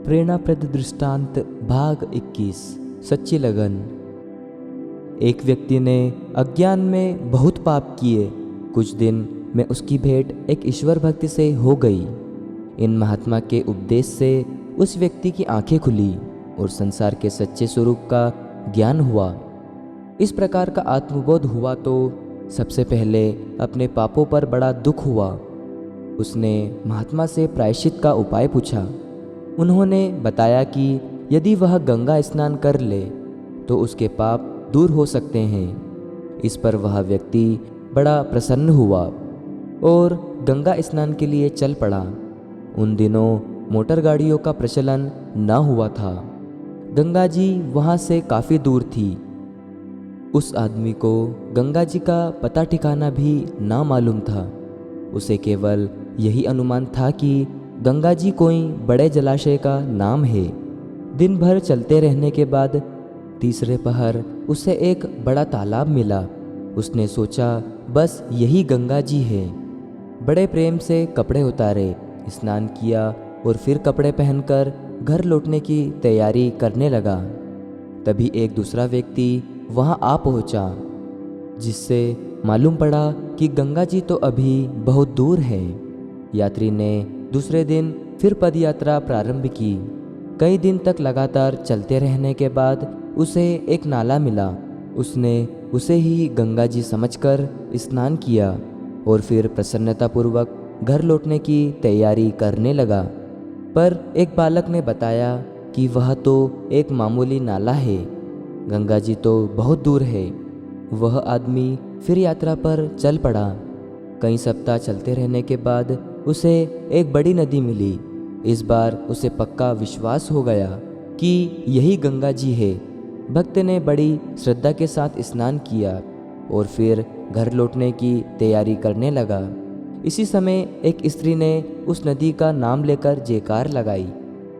प्रेरणाप्रद दृष्टांत भाग 21। सच्ची लगन। एक व्यक्ति ने अज्ञान में बहुत पाप किए। कुछ दिन में उसकी भेंट एक ईश्वर भक्ति से हो गई। इन महात्मा के उपदेश से उस व्यक्ति की आंखें खुली और संसार के सच्चे स्वरूप का ज्ञान हुआ। इस प्रकार का आत्मबोध हुआ तो सबसे पहले अपने पापों पर बड़ा दुख हुआ। उसने महात्मा से प्रायश्चित का उपाय पूछा। उन्होंने बताया कि यदि वह गंगा स्नान कर ले तो उसके पाप दूर हो सकते हैं। इस पर वह व्यक्ति बड़ा प्रसन्न हुआ और गंगा स्नान के लिए चल पड़ा। उन दिनों मोटर गाड़ियों का प्रचलन न हुआ था। गंगा जी वहाँ से काफ़ी दूर थी। उस आदमी को गंगा जी का पता ठिकाना भी ना मालूम था। उसे केवल यही अनुमान था कि गंगा जी कोई बड़े जलाशय का नाम है। दिन भर चलते रहने के बाद तीसरे पहर उसे एक बड़ा तालाब मिला। उसने सोचा बस यही गंगा जी है। बड़े प्रेम से कपड़े उतारे, स्नान किया और फिर कपड़े पहनकर घर लौटने की तैयारी करने लगा। तभी एक दूसरा व्यक्ति वहां आ पहुंचा, जिससे मालूम पड़ा कि गंगा जी तो अभी बहुत दूर है। यात्री ने दूसरे दिन फिर पदयात्रा प्रारंभ की। कई दिन तक लगातार चलते रहने के बाद उसे एक नाला मिला। उसने उसे ही गंगा जी समझकर स्नान किया और फिर प्रसन्नतापूर्वक घर लौटने की तैयारी करने लगा। पर एक बालक ने बताया कि वह तो एक मामूली नाला है, गंगा जी तो बहुत दूर है। वह आदमी फिर यात्रा पर चल पड़ा। कई सप्ताह चलते रहने के बाद उसे एक बड़ी नदी मिली। इस बार उसे पक्का विश्वास हो गया कि यही गंगा जी है। भक्त ने बड़ी श्रद्धा के साथ स्नान किया और फिर घर लौटने की तैयारी करने लगा। इसी समय एक स्त्री ने उस नदी का नाम लेकर जयकार लगाई।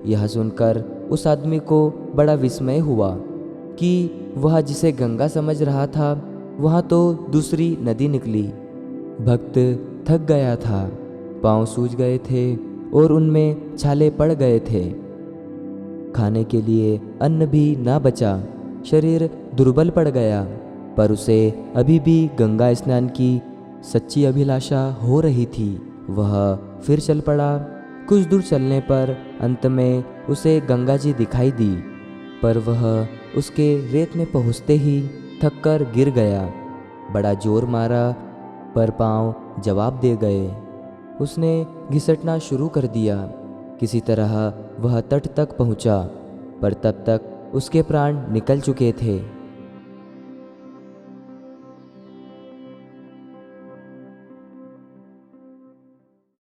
यह सुनकर उस आदमी को बड़ा विस्मय हुआ कि वह जिसे गंगा समझ रहा था वहाँ तो दूसरी नदी निकली। भक्त थक गया था, पांव सूज गए थे और उनमें छाले पड़ गए थे। खाने के लिए अन्न भी ना बचा। शरीर दुर्बल पड़ गया, पर उसे अभी भी गंगा स्नान की सच्ची अभिलाषा हो रही थी। वह फिर चल पड़ा। कुछ दूर चलने पर अंत में उसे गंगा जी दिखाई दी, पर वह उसके रेत में पहुँचते ही थककर गिर गया। बड़ा जोर मारा पर पांव जवाब दे गए। उसने घिसटना शुरू कर दिया। किसी तरह वह तट तक पहुंचा, पर तब तक उसके प्राण निकल चुके थे।